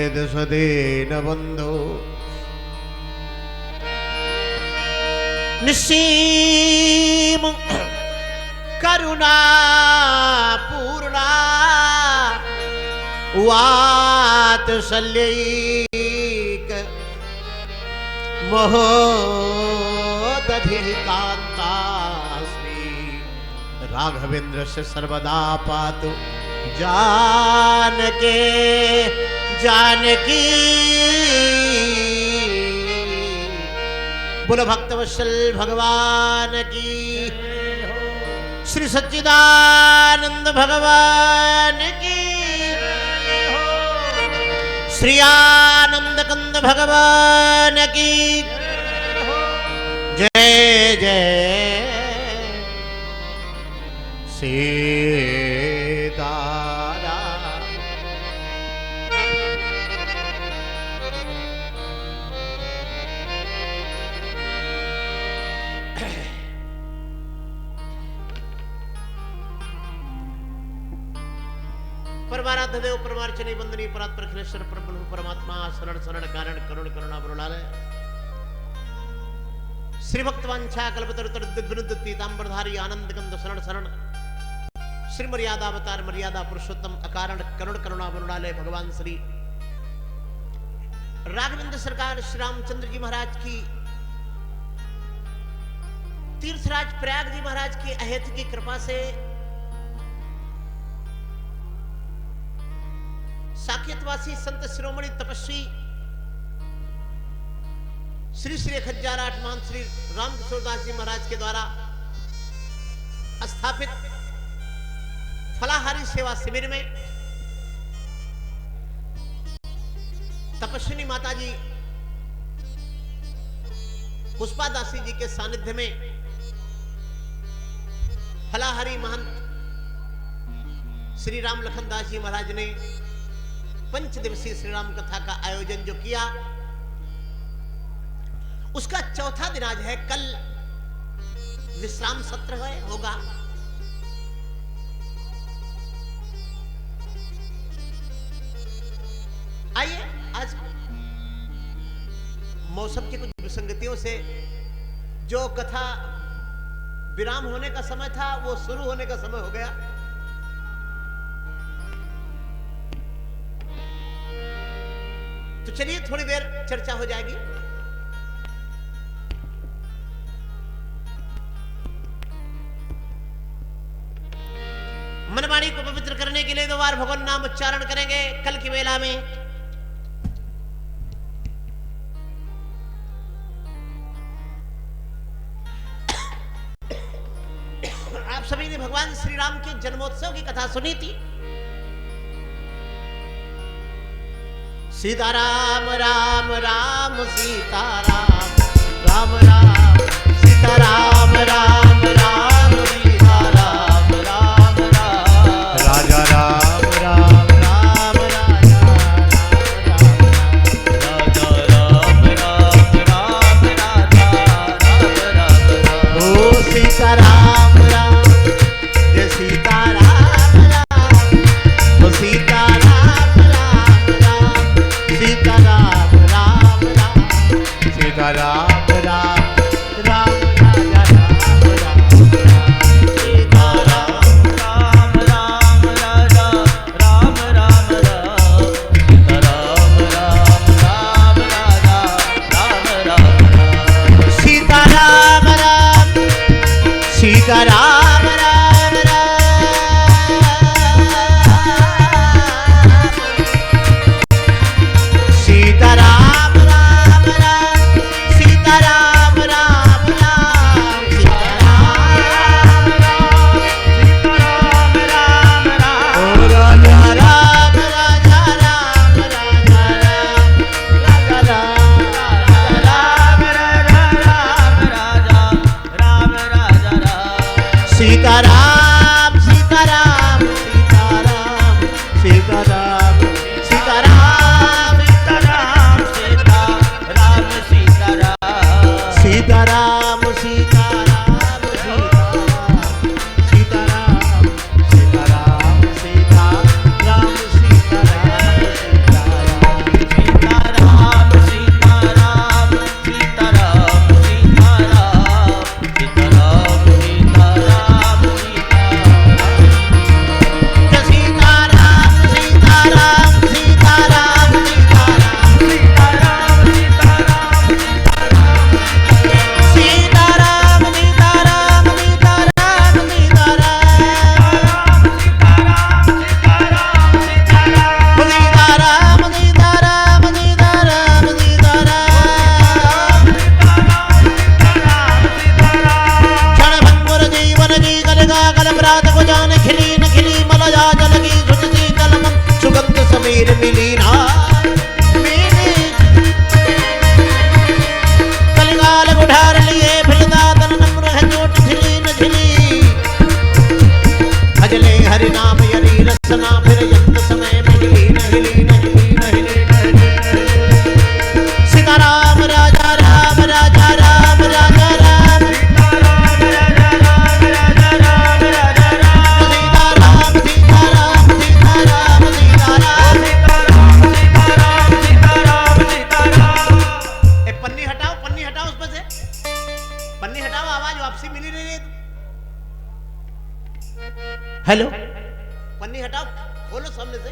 वेद सदेन बंधो निसीम करुणा पूर्णा वात्सल्यैक महोदधिकान्ता श्री राघवेंद्र से सर्वदा पातु जानके जानकी। बोलो भक्तवत्सल भगवान की, श्री सच्चिदानंद भगवान की, श्री आनंद कंद भगवान की जय जय। सीताराम परमाराध्य देव परमार्चनी वंदनीय परात्पर अखिलेश्वर परब्रह्म परमात्मा शरण शरण कारण करुण करुणा वरुणालय श्री भक्तवांछा कल्पतरुतर दिव्यनुद पीतांबरधारी आनंद कंद शरण शरण श्री मर्यादा अवतार मर्यादा पुरुषोत्तम अकारण करुण करुणा वरुणालय भगवान श्री राघवेंद्र सरकार श्री रामचंद्र जी महाराज की तीर्थराज प्रयाग जी महाराज की अहेत की कृपा से साकेतवासी संत शिरोमणि तपस्वी श्री श्री 1008 मान श्री रामकिशोरदास जी महाराज के द्वारा स्थापित फलाहारी सेवा शिविर में तपस्विनी माता जी पुष्पा दासी जी के सानिध्य में फलाहारी महंत श्री राम लखन दास जी महाराज ने 5 दिवसीय श्री राम कथा का आयोजन जो किया, उसका चौथा दिन आज है। कल विश्राम सत्र होगा। आइए आज मौसम की कुछ विसंगतियों से जो कथा विराम होने का समय था वो शुरू होने का समय हो गया। तो चलिए थोड़ी देर चर्चा हो जाएगी। मनवाणी को पवित्र करने के लिए 2 बार भगवान नाम उच्चारण करेंगे कल की वेला में। आप सभी ने भगवान श्री राम के जन्मोत्सव की कथा सुनी थी। सीताराम राम राम सीताराम राम राम सीताराम राम राम सीताराम राम राम राजा राम राम राम राजा राम राम राम राजा राम राम ओ सीताराम राम जय सीताराम राम ओ सीताराम सीताराम राम राम सीताराम राम राम राजा राम राम सीताराम राम राम राजा राम राम राम सीताराम राम राम राजा राम राम सीताराम राम सीताराम राम सीताराम राम राम सीताराम राम राम सीताराम राम राम राम ओ राजा राम राजा राम राजा राम राजा राम राम राजा राम राजा राम हेलो, पन्नी हटाओ, खोलो सामने से।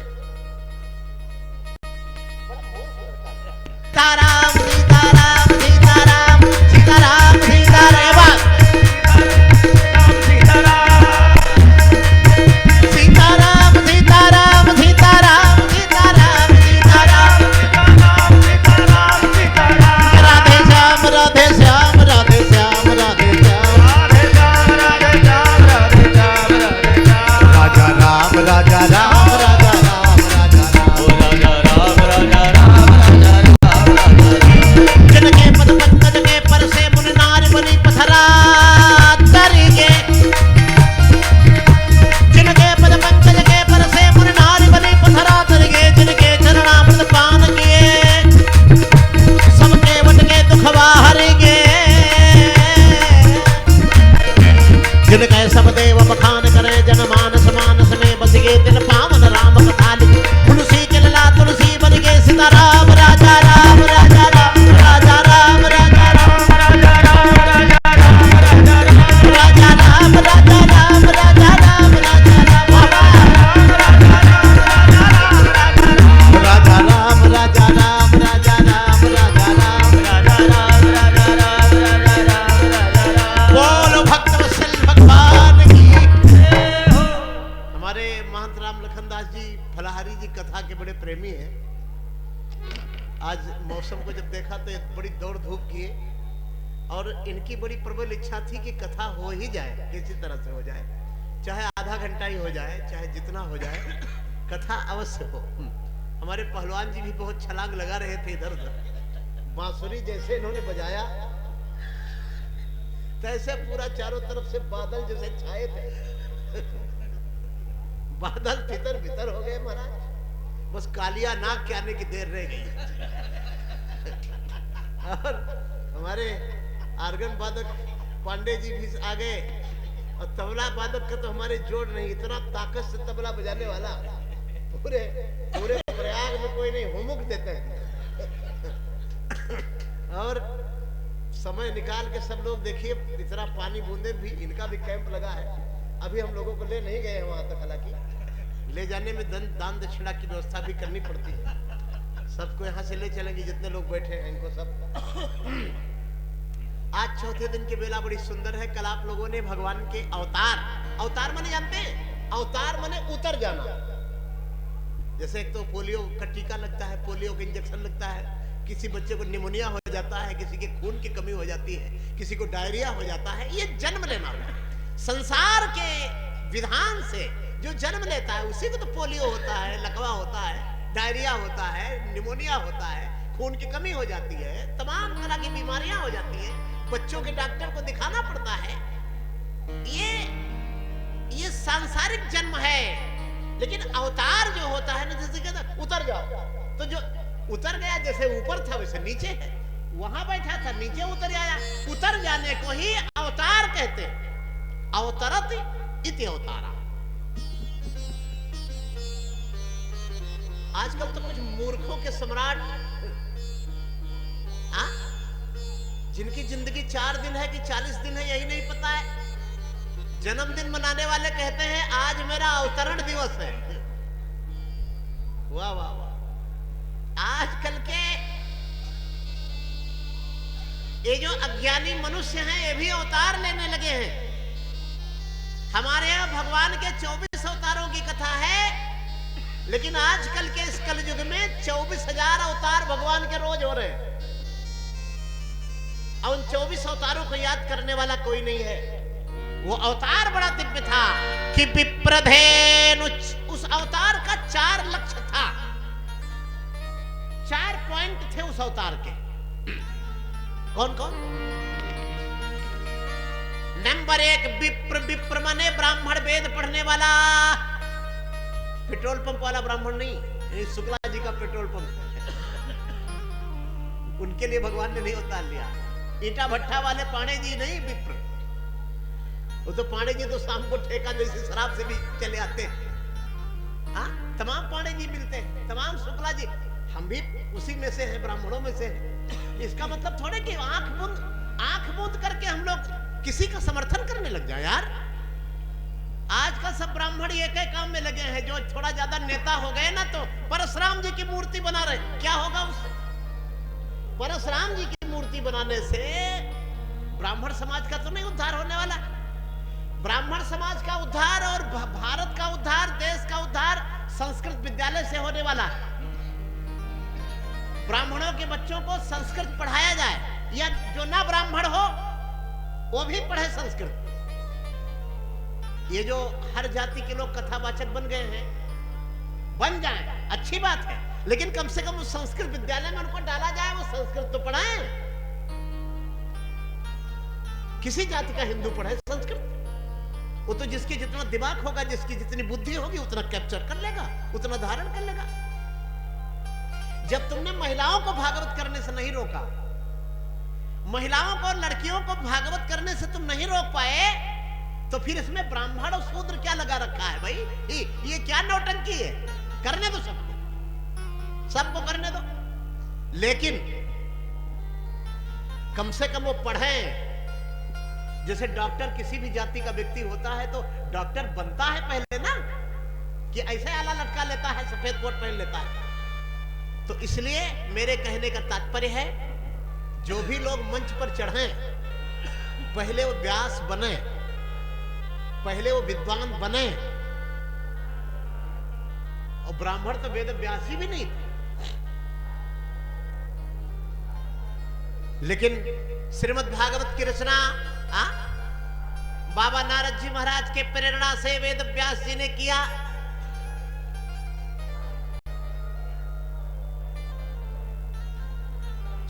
सीताराम सीताराम सीताराम सीताराम सीताराम सीताराम सीताराम सीताराम सीताराम सीताराम राधे श्याम राधे श्याम राधे श्याम राधे श्याम राजा राम राजा राम राजा राम राजा राम जिनके पद पंकज के पर से मुनि नार बनी पथरा तरिगे, जिनके पद पंकज के पर से मुनि नार बनी पथरा तरिगे, जिनके चरणामृत पान किए सबके वट के दुखवा हरिगे, जिनके सब देव बखान करे जन मानस मानस में बस गए दिन पावन राम कथा लिखी, तुलसी के लला तुलसी बन गए सीताराम राजा राम राजा राम राजा राम राजा राम राजा राम राजा राम राजा राम राजा राम राजा राम राजा राम राजा राम राजा राम बोलो भक्त वत्सल भगवान की। हमारे महंत राम लखनदास जी फलाहारी जी कथा के बड़े प्रेमी हैं। आज मौसम को जब देखा तो बड़ी दौड़ धूप किए और इनकी बड़ी प्रबल इच्छा थी कि कथा हो ही जाए, किसी तरह से हो जाए, चाहे आधा घंटा ही हो जाए, चाहे जितना हो जाए, कथा अवश्य हो। हमारे पहलवान जी भी बहुत छलांग लगा रहे थे इधर उधर, बांसुरी जैसे इन्होंने बजाया तैसे पूरा चारों तरफ से बादल जैसे छाए थे बादल तितर बितर हो गए महाराज, बस कालिया नाग के आने की देर रह गई। और हमारे आर्गन वादक पांडे जी भी आ गए और तबला वादक का तो हमारे जोड़ नहीं, इतना ताकत से तबला बजाने वाला पूरे पूरे प्रयाग में कोई नहीं, हुमुक देते हैं। और समय निकाल के सब लोग देखिए, इतना पानी बूंदे भी, इनका भी कैंप लगा है। अभी हम लोगों को ले नहीं गए वहां तक, हालांकि ले जाने में दान दक्षिणा की व्यवस्था भी करनी पड़ती है। सबको यहाँ से ले चलेंगे जितने लोग बैठे हैं इनको सब। आज चौथे दिन की बेला बड़ी सुंदर है। कल आप लोगों ने भगवान के अवतार, अवतार माने जानते हैं, अवतार माने उतर जाना। जैसे एक तो पोलियो का टीका लगता है, पोलियो का इंजेक्शन लगता है, किसी बच्चे को निमोनिया हो जाता है, किसी के खून की कमी हो जाती है, किसी को डायरिया हो जाता है, ये जन्म लेना है। संसार के विधान से जो जन्म लेता है उसी को तो पोलियो होता है, लकवा होता है, डायरिया होता है, निमोनिया होता है, खून की कमी हो जाती है, तमाम तरह की बीमारियां हो जाती है, बच्चों के डॉक्टर को दिखाना पड़ता है। ये सांसारिक जन्म है। लेकिन अवतार जो होता है ना, जैसे कहता उतर जाओ, तो जो उतर गया जैसे ऊपर था वैसे नीचे है, वहां बैठा था नीचे उतर आया, उतर जाने को ही अवतार कहते हैं। अवतरत इति अवतारा। आजकल तो कुछ मूर्खों के सम्राट, जिनकी जिंदगी 4 दिन है कि 40 दिन है यही नहीं पता है। जन्मदिन मनाने वाले कहते हैं आज मेरा अवतरण दिवस है। वाह वाह वाह। आजकल के ये जो अज्ञानी मनुष्य हैं ये भी अवतार लेने लगे हैं। हमारे यहाँ भगवान के 24 अवतारों की कथा है, लेकिन आजकल के इस कलयुग में 24,000 अवतार भगवान के रोज हो रहे हैं। और उन 24 अवतारों को याद करने वाला कोई नहीं है। वो अवतार बड़ा दिव्य था कि विप्रधेनु, उस अवतार का 4 लक्ष्य था, 4 पॉइंट थे उस अवतार के। कौन कौन? नंबर 1 विप्र। विप्र माने ब्राह्मण, वेद पढ़ने वाला। पेट्रोल पंप वाला ब्राह्मण नहीं, शुक्ला जी का पेट्रोल पंप उनके लिए भगवान ने नहीं उतार लिया। ईटा भट्टा वाले पांडे जी नहीं, विप्र। वो तो पांडे जी तो शाम को ठेका जैसी शराब से भी चले आते हैं। तमाम पांडे जी मिलते हैं, तमाम शुक्ला जी, हम भी उसी में से हैं, ब्राह्मणों में से हैं। इसका मतलब थोड़े कि आंख मूंद करके हम लोग किसी का समर्थन करने लग जाए यार। आज का सब ब्राह्मण एक ही काम में लगे हैं, जो थोड़ा ज्यादा नेता हो गए ना तो परशुराम जी की मूर्ति बना रहे। क्या होगा उससे? परशुराम जी की मूर्ति बनाने से ब्राह्मण समाज का तो नहीं उद्धार होने वाला। ब्राह्मण समाज का उद्धार और भारत का उद्धार, देश का उद्धार संस्कृत विद्यालय से होने वाला है। ब्राह्मणों के बच्चों को संस्कृत पढ़ाया जाए, या जो ना ब्राह्मण हो वो भी पढ़े संस्कृत। ये जो हर जाति के लोग कथावाचक बन गए हैं, बन जाए, अच्छी बात है, लेकिन कम से कम उस संस्कृत विद्यालय में उनको डाला जाए, वो संस्कृत तो पढ़ाएं। किसी जाति का हिंदू पढ़े संस्कृत, वो तो जिसकी जितना दिमाग होगा, जिसकी जितनी बुद्धि होगी उतना कैप्चर कर लेगा, उतना धारण कर लेगा। जब तुमने महिलाओं को भागवत करने से नहीं रोका, महिलाओं को, लड़कियों को भागवत करने से तुम नहीं रोक पाए, तो फिर इसमें ब्राह्मण और शूद्र क्या लगा रखा है भाई? ये क्या नौटंकी है? करने दो सबको, सबको करने दो, लेकिन कम से कम वो पढ़ें। जैसे डॉक्टर किसी भी जाति का व्यक्ति होता है तो डॉक्टर बनता है पहले ना, कि ऐसे आला लटका लेता है, सफेद कोट पहन लेता है। तो इसलिए मेरे कहने का तात्पर्य है, जो भी लोग मंच पर चढ़ें, पहले वो व्यास बने, पहले वो विद्वान बने। और ब्राह्मण तो वेद व्यासी भी नहीं थे, लेकिन श्रीमद् भागवत की रचना बाबा नारद जी महाराज के प्रेरणा से वेद व्यास जी ने किया।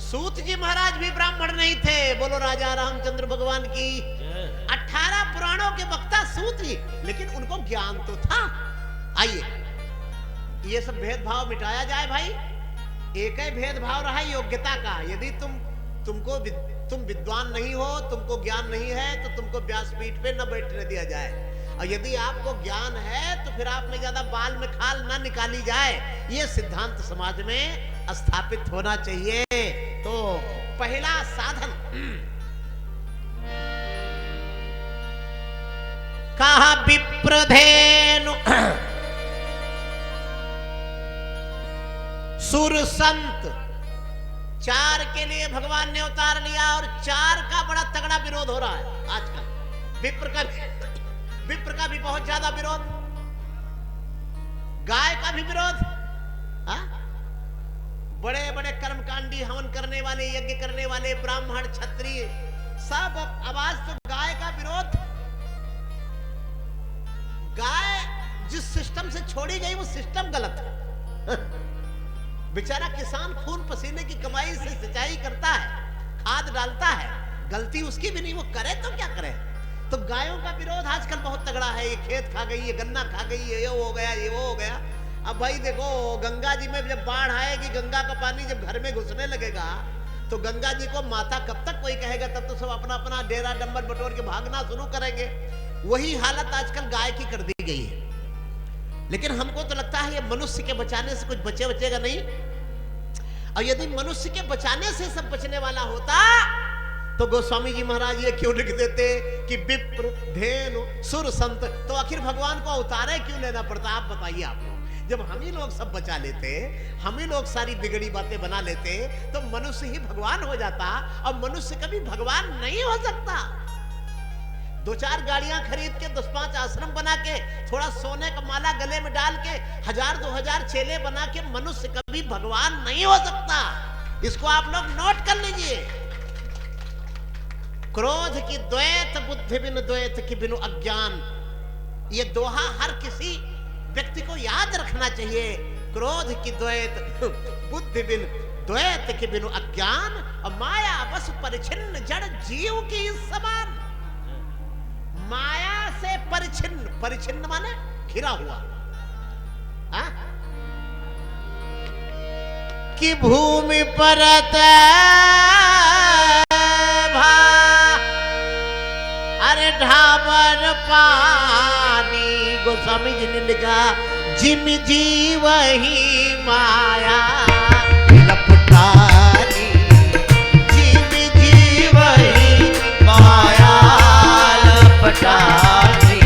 सूत जी महाराज भी ब्राह्मण नहीं थे, बोलो राजा रामचंद्र भगवान की। 18 पुराणों के वक्ता सूत जी, लेकिन उनको ज्ञान तो था। आइए, ये सब भेदभाव मिटाया जाए भाई। एक ही भेदभाव रहा योग्यता का। यदि तुम विद्वान नहीं हो, तुमको ज्ञान नहीं है, तो तुमको व्यासपीठ पे न बैठने दिया जाए। और यदि आपको ज्ञान है तो फिर आप में ज्यादा बाल में खाल न निकाली जाए। ये सिद्धांत समाज में स्थापित होना चाहिए। तो पहला साधन कहा, विप्रधेनु सुर संत। 4 के लिए भगवान ने अवतार लिया, और 4 का बड़ा तगड़ा विरोध हो रहा है आजकल। विप्र का भी बहुत ज्यादा विरोध, गाय का भी विरोध। बड़े बड़े कर्मकांडी, हवन करने वाले, यज्ञ करने वाले ब्राह्मण, क्षत्रिय, सब आवाज तो गाय का विरोध। गाय जिस सिस्टम से छोड़ी गई वो सिस्टम गलत है। बेचारा किसान खून पसीने की कमाई से सिंचाई करता है, खाद डालता है, गलती उसकी भी नहीं, वो करे तो क्या करे। तो गायों का विरोध आजकल बहुत तगड़ा है। ये खेत खा गई, ये गन्ना खा गई, ये हो गया, ये वो हो गया। अब भाई देखो, गंगा जी में जब बाढ़ आएगी, गंगा का पानी जब घर में घुसने लगेगा, तो गंगा जी को माता कब तक कोई कहेगा? तब तो सब अपना अपना डेरा डंबर बटोर के भागना शुरू करेंगे। वही हालत आजकल गाय की कर दी गई है। लेकिन हमको तो लगता है ये मनुष्य के बचाने से कुछ बचेगा नहीं। और यदि मनुष्य के बचाने से सब बचने वाला होता तो गोस्वामी जी महाराज ये क्यों लिख देते कि विप्र धेनु सुर संत? तो आखिर भगवान को अवतारे क्यों लेना पड़ता? आप बताइए। आप लोग जब हम ही लोग सब बचा लेते, हम ही लोग सारी बिगड़ी बातें बना लेते, तो मनुष्य ही भगवान हो जाता। और मनुष्य कभी भगवान नहीं हो सकता। 2-4 गाड़ियां खरीद के 10-5 आश्रम बना के, थोड़ा सोने का माला गले में डाल के, 1000-2000 चेले बना के मनुष्य कभी भगवान नहीं हो सकता। इसको आप लोग नोट कर लीजिए। क्रोध की द्वैत, बुद्धि बिन द्वैत की बिनु अज्ञान। ये दोहा हर किसी व्यक्ति को याद रखना चाहिए। क्रोध की द्वैत, बुद्धि बिन द्वैत के बिनु अज्ञान, और माया बस परिचिन्न जड़ जीव की समान। माया से परिचिन्न, परिचिन्न माने घिरा हुआ। कि भूमि परत अरे ढाबर पानी। गोस्वामी जी ने लिखा, जिम जीव ही माया लपटानी, जिम जीव ही माया लपटानी।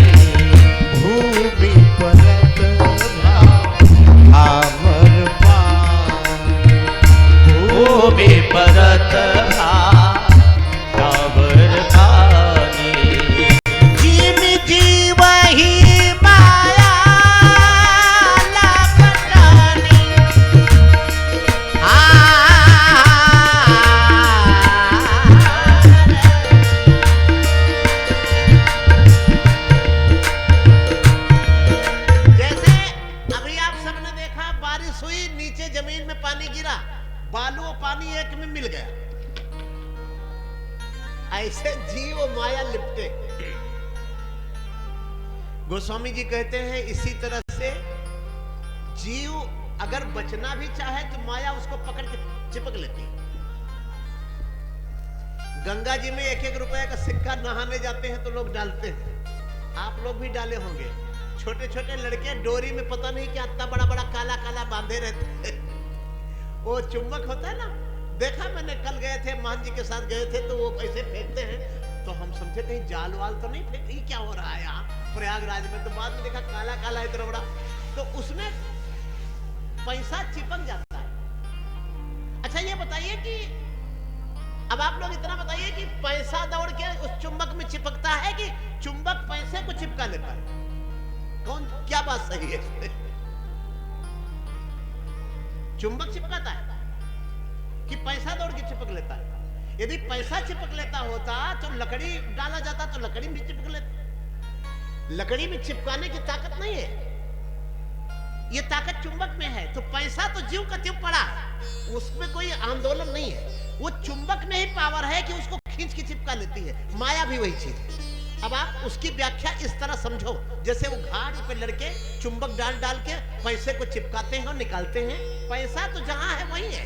बालू और पानी एक में मिल गया। ऐसे जीव माया लिपटे। गोस्वामी जी कहते हैं इसी तरह से जीव अगर बचना भी चाहे तो माया उसको पकड़ के चिपक लेती है। गंगा जी में 1-1 रुपए का सिक्का नहाने जाते हैं तो लोग डालते हैं, आप लोग भी डाले होंगे। छोटे छोटे लड़के डोरी में पता नहीं क्या इतना बड़ा बड़ा काला काला बांधे रहते हैं। वो चुम्बक होता है ना, देखा मैंने, कल गए थे मान जी के साथ गए थे तो वो ऐसे फेंकते हैं तो हम समझे कहीं जाल वाल तो नहीं फेंक, ये क्या हो रहा है यहाँ प्रयागराज में। तो बाद में देखा काला काला इतना बड़ा, तो उसमें पैसा चिपक जाता है। अच्छा ये बताइए कि अब आप लोग इतना बताइए कि पैसा दौड़ के उस चुंबक में चिपकता है कि चुंबक पैसे को चिपका लेता है? कौन, क्या बात सही है? चुंबक चिपकाता है कि पैसा दौड़ के चिपक लेता है? यदि पैसा चिपक लेता होता तो लकड़ी डाला जाता तो लकड़ी भी चिपक लेता। लकड़ी में चिपकाने की ताकत नहीं है, ये ताकत चुंबक में है। तो पैसा तो जीव का त्यों पड़ा है, उसमें कोई आंदोलन नहीं है। वो चुंबक में ही पावर है कि उसको खींच के चिपका लेती है। माया भी वही चीज है। अब आप उसकी व्याख्या इस तरह समझो, जैसे वो घाट पे लड़के चुंबक डाल डाल के पैसे को चिपकाते हैं और निकालते हैं। पैसा तो जहां है वही है,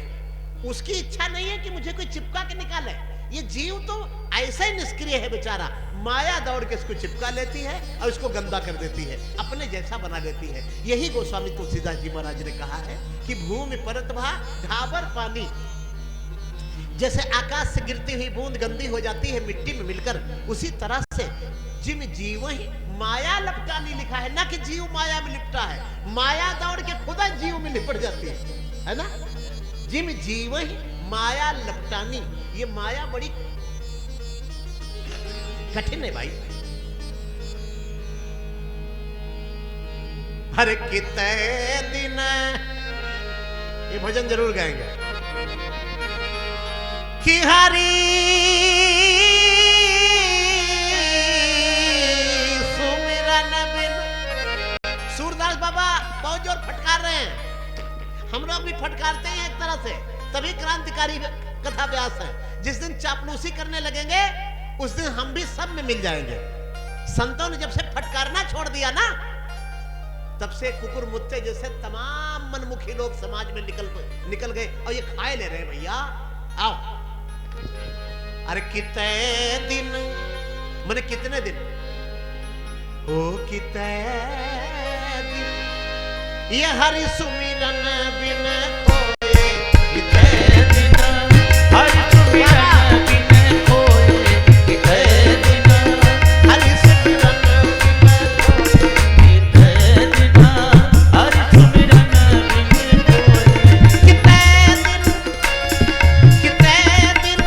उसकी इच्छा नहीं है कि मुझे कोई चिपका के निकाले। ये जीव तो ऐसा ही निष्क्रिय है बेचारा, माया दौड़ के इसको चिपका लेती है और इसको गंदा कर देती है, अपने जैसा बना लेती है। यही गोस्वामी तुलसीदास जी महाराज ने कहा है कि भूमि परत भा ढाबर पानी, जैसे आकाश से गिरती हुई बूंद गंदी हो जाती है मिट्टी में मिलकर, उसी तरह से जिम जीव ही माया लपटानी लिखा है, ना कि जीव माया में लिपटा है। माया दौड़ के खुदा जीव में लिपट जाती है ना। जिम जीव ही माया लपटानी, ये माया बड़ी कठिन है भाई। हर कितने दिन, ये भजन जरूर गाएंगे कि हरी सुमिरन बिन। सूरदास बाबा बहुत जोर फटकार रहे हैं, हम लोग भी फटकारते हैं एक तरह से, तभी क्रांतिकारी कथा व्यास है। जिस दिन चापलूसी करने लगेंगे उस दिन हम भी सब में मिल जाएंगे। संतों ने जब से फटकारना छोड़ दिया ना, तब से कुकुर मुत्ते जैसे तमाम मनमुखी लोग समाज में निकल गए और ये खाए ले रहे हैं। भैया आओ, अरे कितने दिन, मैंने कितने दिन, ओ कितने दिन ये हरि सुमिरन बिन कोई, कितने दिन हरि सुमिरन बिन कोई, कितने दिन हरि सुमिरन बिन कोई, कितने दिन हरि सुमिरन बिन कोई, कितने दिन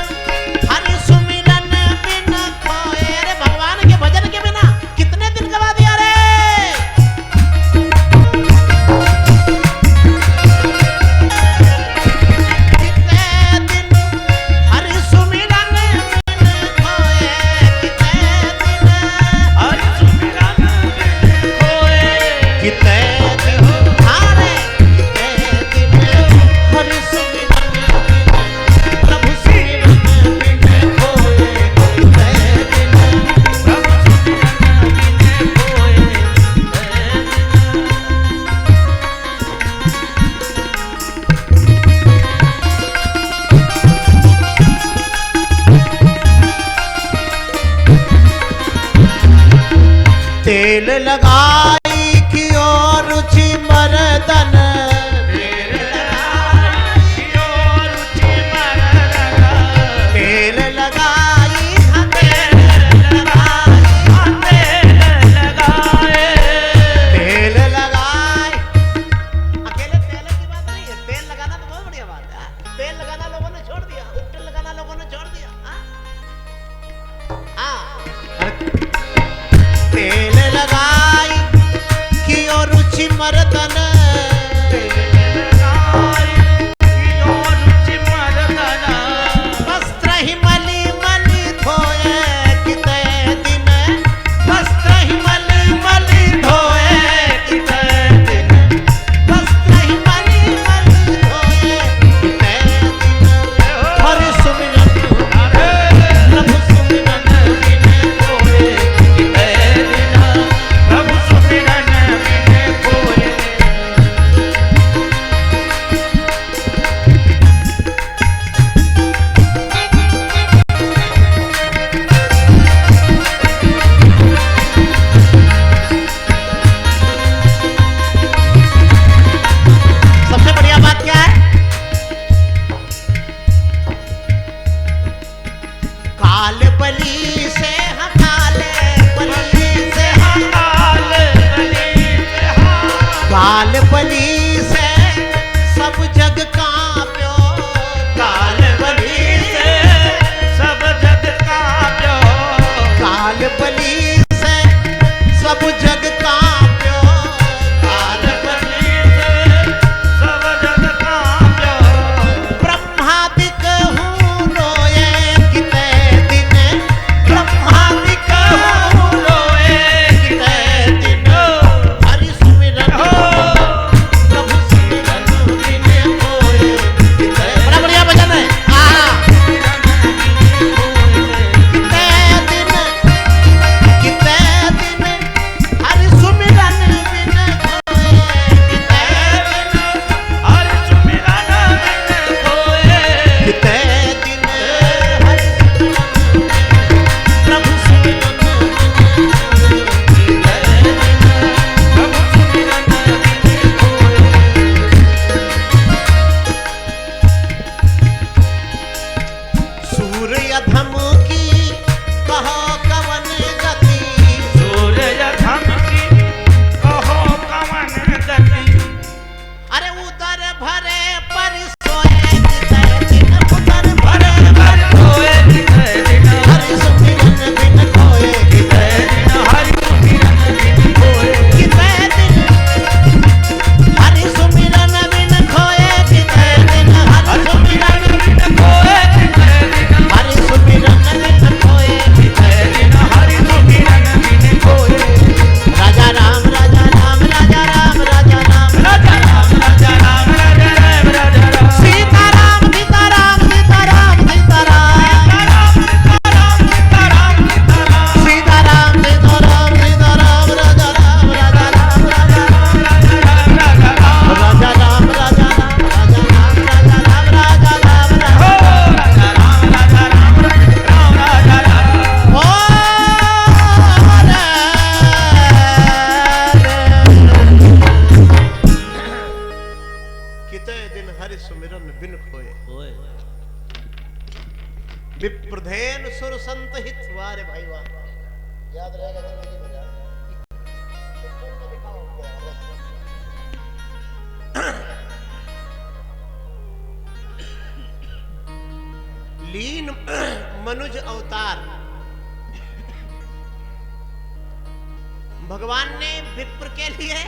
हरि सुमिरन बिन कोई। अरे भगवान के भजन के बिना कितने दिन गवा दिया रे। तेल लगाई की और रुचि मर्दन, तेल लगाई की और रुचि मर्दन, तेल लगाई, तेल लगाई, तेल लगाए, तेल लगाए। अकेले तेल की बात नहीं है, तेल लगाना तो बहुत बढ़िया बात है। तेल लगाना लोगों ने छोड़ दिया, उपटन लगाना लोगों ने छोड़ दिया। तेल लगाई कि और रुचि मर्दन, वस्त्र ही मली मली धोए, कितने दिन वस्त्र ही मली मली धोए, कितने दिन वस्त्र ही मली मली धोए, कितने धमकी कहो कवन गति, सूर्य धमकी कहो कवन गति। अरे उदर भरे पर सोए दिन, उदर भरे पर सोए दिन, हरि सुमिरन बिन खोए दिन हरि सुमिरन बिन खोए, हरि सुमिरन बिन खोए दिन, हरि सुमिरन बिन खोए, हरि सुमिरन बिन खोए, हरि सुमिरन बिन खोए। राजा राम राजा राम राजा राम राजा राम राजा राम राजा राम राजा राम राजा राम, सीताराम सीताराम सीताराम सीताराम सीताराम सीताराम सीताराम राजा राम राजा राम राजा राम राजा राम राजा राम राजा राम राजा राम राजा राम ओ कितने दिन हरि सुमिरन बिन खोए, विप्रधेन सुर संत हित वारे भाई वाह, याद रहेगा जिंदगी में यार। लीन मनुज अवतार, भगवान ने विप्र के लिए,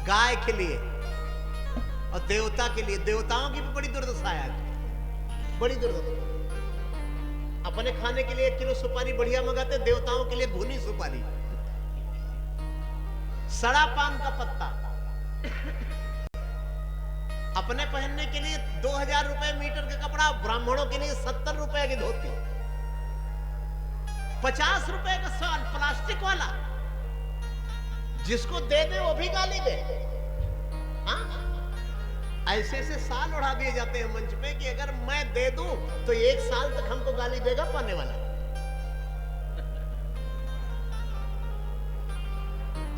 गाय के लिए और देवता के लिए, देवताओं की भी बड़ी दुर्दशा है आज, बड़ी दुर्दशा। अपने खाने के लिए 1 किलो सुपारी बढ़िया मंगाते, देवताओं के लिए भुनी सुपारी, सड़ा पान का पत्ता, अपने पहनने के लिए 2000 रुपए मीटर का कपड़ा, ब्राह्मणों के लिए 70 रुपए की धोती, 50 रुपए का साल प्लास्टिक वाला, जिसको दे दे वो भी गाली दे। हाँ? ऐसे ऐसे साल उड़ा दिए जाते हैं मंच पे कि अगर मैं दे दूं तो 1 साल तक हमको गाली देगा पाने वाला।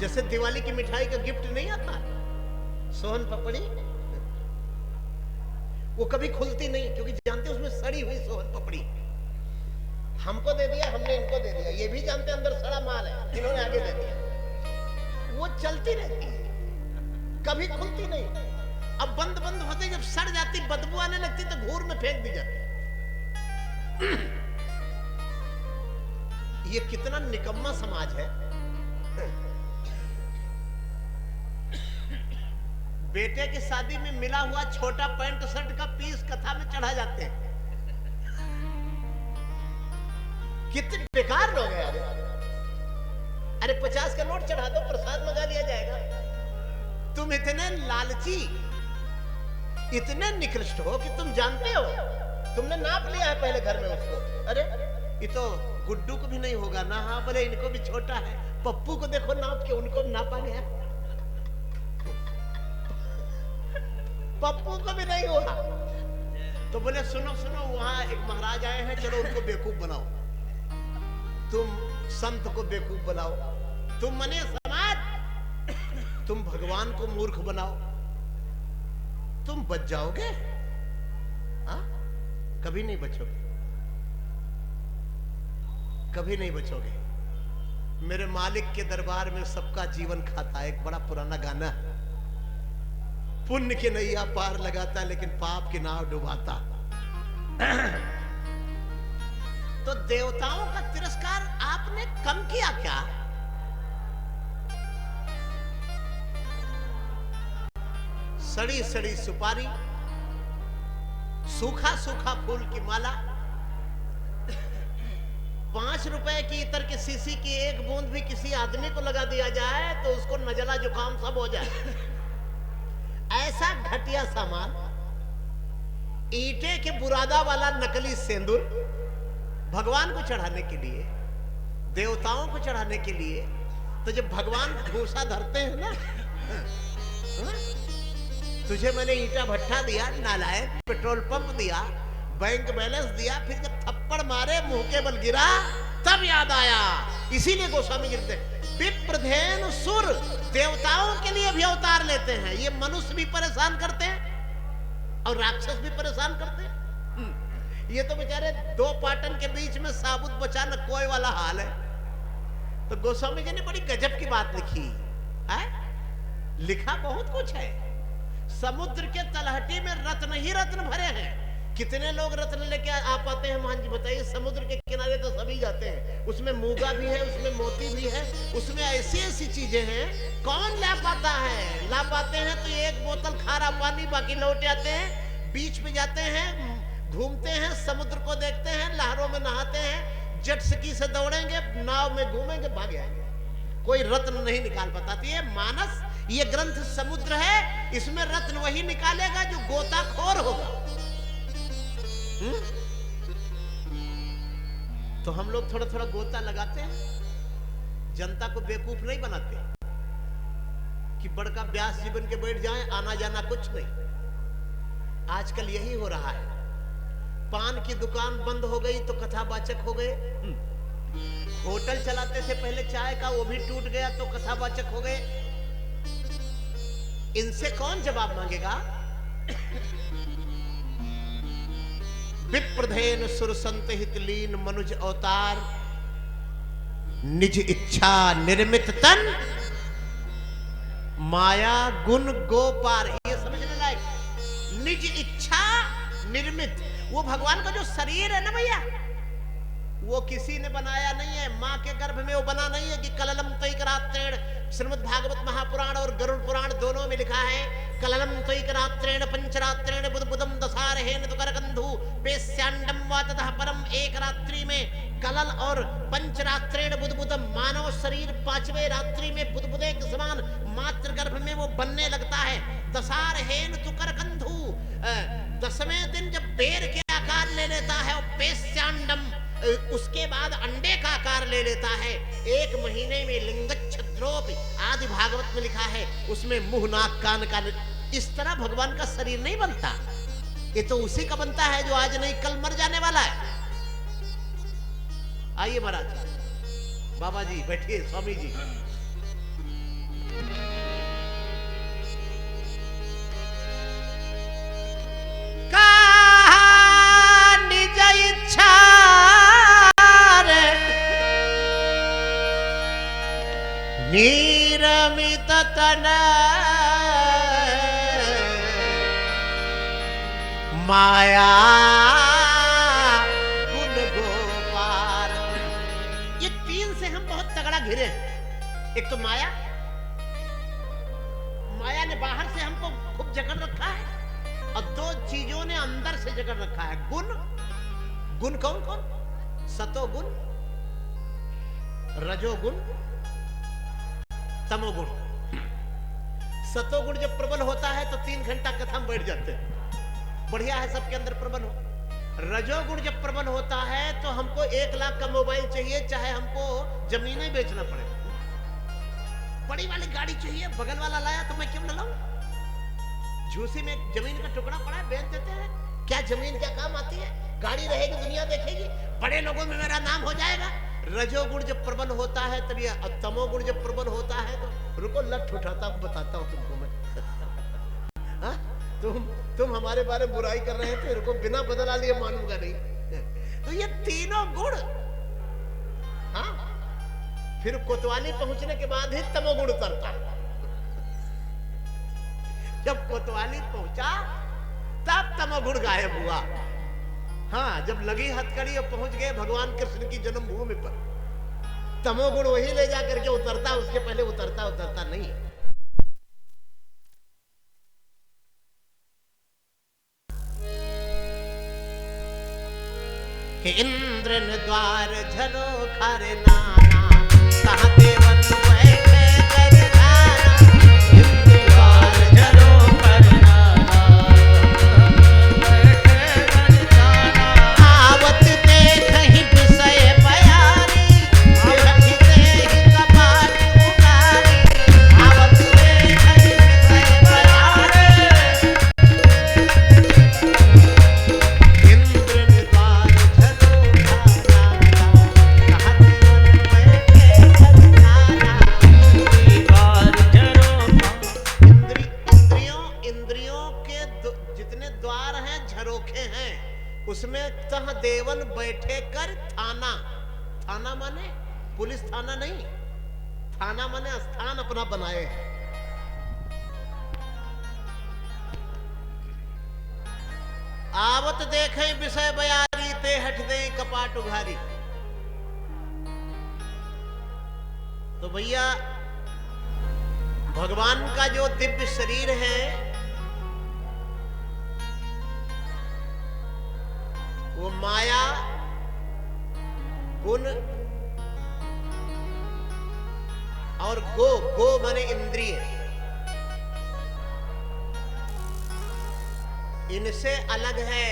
जैसे दिवाली की मिठाई का गिफ्ट नहीं आता, सोन पपड़ी, वो कभी खुलती नहीं, क्योंकि जानते उसमें सड़ी हुई सोन पपड़ी। हमको दे दिया, हमने इनको दे दिया, ये भी जानते अंदर सड़ा माल है, इन्होंने आगे दे दिया। वो चलती रहती है, कभी खुलती नहीं। अब बंद बंद होते, जब सड़ जाती, बदबू आने लगती तो घूर में फेंक दी जाती। ये कितना निकम्मा समाज है। बेटे की शादी में मिला हुआ छोटा पैंट शर्ट का पीस कथा में चढ़ा जाते हैं। कितने बेकार लोग हैं यार। अरे 50 का नोट चढ़ा दो, प्रसाद मंगा लिया जाएगा। तुम इतने लालची, इतने निकृष्ट हो कि तुम जानते हो, तुमने नाप लिया है पहले घर में उसको। अरे ये तो गुड्डू को भी नहीं होगा ना, हाँ बोले इनको भी छोटा है, पप्पू को देखो नाप के, उनको भी नापा गया, पप्पू को भी नहीं हुआ। तो बोले सुनो सुनो, वहां एक महाराज आए हैं, चलो उनको बेवकूफ बनाओ, तुम संत को बेवकूफ बनाओ, तुम मने समाज, तुम भगवान को मूर्ख बनाओ, तुम बच जाओगे? हाँ? कभी नहीं बचोगे, कभी नहीं बचोगे। मेरे मालिक के दरबार में सबका जीवन खाता है। एक बड़ा पुराना गाना, पुण्य की नैया पार लगाता लेकिन पाप की नाव डुबाता। तो देवताओं का तिरस्कार आपने कम किया क्या? सड़ी सड़ी सुपारी, सूखा सूखा फूल की माला, 5 रुपए की इतर की शीशी की एक बूंद भी किसी आदमी को लगा दिया जाए तो उसको नजला जुकाम सब हो जाए। ऐसा घटिया सामान, ईंटे के बुरादा वाला नकली सेंदूर भगवान को चढ़ाने के लिए, देवताओं को चढ़ाने के लिए। तो जब भगवान भूसा धरते हैं ना, तुझे मैंने ईंटा भट्ठा दिया, नालायक, पेट्रोल पंप दिया, बैंक बैलेंस दिया, फिर जब थप्पड़ मारे मुंह के बल गिरा तब याद आया। इसीलिए गोस्वामी गिरते विप्रधेन सुर, देवताओं के लिए भी अवतार लेते हैं। ये मनुष्य भी परेशान करते हैं और राक्षस भी परेशान करते हैं। ये तो बेचारे दो पाटन के बीच में साबुत बचा न कोई वाला हाल है। तो गोस्वामी जी ने बड़ी गजब की बात लिखी है। लिखा बहुत कुछ है। समुद्र के तलहटी में रत्न ही रत्न भरे हैं। कितने लोग रत्न लेके आ पाते हैं मान जी बताइए। समुद्र के किनारे तो सभी जाते हैं, उसमें मूंगा भी है, उसमें मोती भी है, उसमें ऐसी ऐसी चीजें हैं, कौन ला पाता है? ला पाते हैं तो एक बोतल खारा पानी, बाकी लौट आते हैं। बीच में जाते हैं, घूमते हैं, समुद्र को देखते हैं, लहरों में नहाते हैं, जेट स्की से दौड़ेंगे, नाव में घूमेंगे, भाग आएंगे, कोई रत्न नहीं निकाल पाता। तो ये मानस, ये ग्रंथ समुद्र है, इसमें रत्न वही निकालेगा जो गोताखोर होगा। तो हम लोग थोड़ा थोड़ा गोता लगाते हैं, जनता को बेवकूफ नहीं बनाते कि बड़का व्यास जीवन के बैठ जाएं, आना जाना कुछ नहीं। आजकल यही हो रहा है। पान की दुकान बंद हो गई तो कथावाचक हो गए, होटल चलाते थे पहले चाय का, वो भी टूट गया तो कथावाचक हो गए। इनसे कौन जवाब मांगेगा? विप्रधेन सुर संत हित लीन मनुज अवतार, निज इच्छा निर्मित तन, माया गुण गोपार। ये समझने लायक। निज इच्छा निर्मित, वो भगवान का जो शरीर है ना भैया, वो किसी ने बनाया नहीं है। माँ के गर्भ में वो बना नहीं है कि कललम तैकरात्रेण। श्रीमद् भागवत महापुराण और गरुड़ पुराण दोनों में लिखा है, कललम तैकरात्रेण पंचरात्रेण बुधबुधम दशारहेन तुकरकंधु पेस्यांडम वा ततः परम। एक रात्रि में कलल और पंचरात्रेण बुधबुधम, मानव शरीर पांचवें रात्रि में बुधबुधे के समान मातृ गर्भ में वो बनने लगता है। दशारहेन तुकरकंधु, 10वें दिन जब बेर के आकार ले लेता है, और पेस्यांडम उसके बाद अंडे का आकार ले लेता है। 1 महीने में लिंगच्छद्रोप आदि भागवत में लिखा है, उसमें मुंह नाक कान का। इस तरह भगवान का शरीर नहीं बनता, ये तो उसी का बनता है जो आज नहीं कल मर जाने वाला है। आइए महाराज, बाबा जी बैठिए, स्वामी जी। निज इच्छा निरमित तन, माया गुण गोपार। ये 3 से हम बहुत तगड़ा घिरे। एक तो माया, माया ने बाहर से हमको खूब जकड़ रखा है, और 2 चीजों ने अंदर से जकड़ रखा है। गुण, गुण कौन कौन? सतोगुण, रजोगुण, तमोगुण। सतोगुण जब प्रबल होता है तो 3 घंटा कथा में बैठ जाते हैं, बढ़िया है, सबके अंदर प्रबल हो। रजोगुण जब प्रबल होता है तो हमको 1 लाख का मोबाइल चाहिए, चाहे हमको जमीनें बेचना पड़े। बड़ी वाली गाड़ी चाहिए, बगल वाला लाया तो मैं क्यों न लाऊं? झूसी में जमीन का टुकड़ा पड़ा है, बेच देते हैं। क्या जमीन क्या काम आती है? गाड़ी रहेगी, दुनिया देखेगी, बड़े लोगों में मेरा नाम हो जाएगा। रजोगुण जब प्रबल होता है तब ये, और तमोगुण जब प्रबल होता है तो रुको लठ उठाता हूं, बताता हूं तुमको मैं। हाँ? तुम हमारे बारे में बुराई कर रहे थे, रुको, बिना बदला लिए मानूंगा नहीं। तो ये तीनों गुण, हाँ, फिर कोतवाली पहुंचने के बाद ही तमोगुण उतरता है। जब कोतवाली पहुंचा तब तमोगुण गायब हुआ। हाँ, जब लगी हथकड़ी और पहुंच गए भगवान कृष्ण की जन्मभूमि पर, तमोगुण वही ले जाकर के उतरता, उसके पहले उतरता नहीं। इंद्र ने द्वार झरो खारे नाना, कहाँ देवन बैठे कर खाना। इंद्र द्वार झरो कर नाना, बैठे कर खाना। आवत देख ही विषय प्यारी, रखते ही कपाट उगारी। आवत देख ही विषय प्यारी, इंद्र ने द्वार उसमें तह देवन बैठे कर थाना, थाना माने पुलिस थाना नहीं, थाना माने स्थान अपना बनाए हैं। आवत देखे विषय बयारी ते हट दे कपाट उघारी। तो भैया भगवान का जो दिव्य शरीर है वो माया गुण और गो, गो माने इंद्रिय, इनसे अलग है।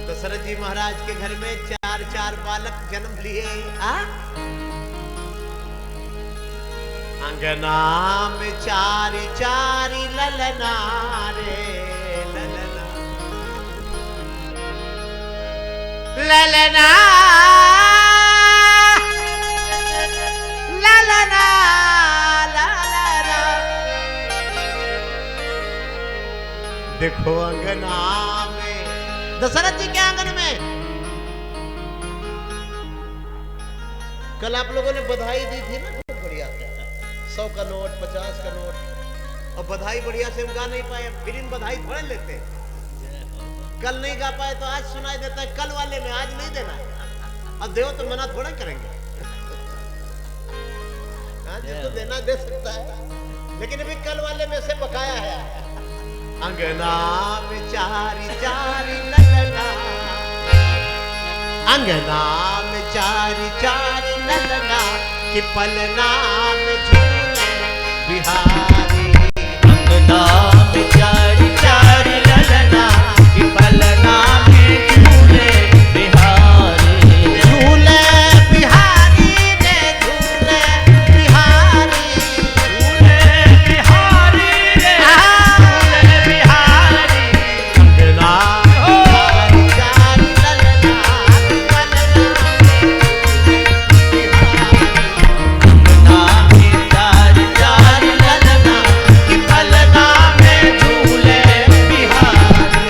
दशरथ जी महाराज के घर में 4 बालक जन्म लिए। अंगना में 4 ललना रे ललना, ललना ललना ललना। देखो अंगना में, दशरथ जी के आंगन में कल आप लोगों ने बधाई दी थी ना, खूब बढ़िया, 100 का नोट, 50 का नोट, और बधाई बढ़िया से गा नहीं पाए, फिर इन बधाई थोड़े लेते। कल नहीं गा पाए तो आज सुनाई देता है, कल वाले में आज नहीं देना। अब देव तो मना थोड़ा करेंगे, जिसको देना दे सकता है, लेकिन अभी कल वाले में से बकाया है। अंगना में 4 ललना, अंगना में 4 ललना, कि पलना में झूले बिहारी। अंगना में 4 ललना, कि पलना में झूले बिहारी। झूले बिहारी ने झूले बिहारी, झूले बिहारी रे झूले बिहारी। अंगना 4 ललना, पलना में अंगना में 4 ललना, कि पलना में झूले बिहारी।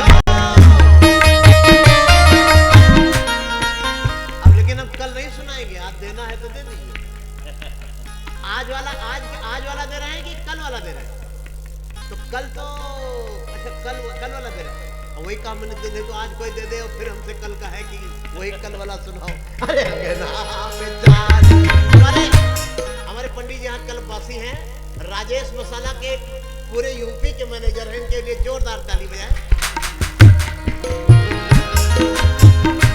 अब लेकिन अब कल नहीं सुनाएंगे, आज देना है तो दे दीजिए। आज वाला दे रहे हैं कि कल वाला दे रहे हैं? तो कल तो अच्छा, कल वाला दे रहे हैं, और वही काम मैंने दे, नहीं तो आज कोई दे दे और फिर हमसे कल का है कि वही कल वाला सुनाओ। अरे हमारे पंडित जी यहाँ कल बासी हैं, राजेश मसाला के पूरे यूपी के मैनेजर हैं, इनके लिए जोरदार ताली बजाएं।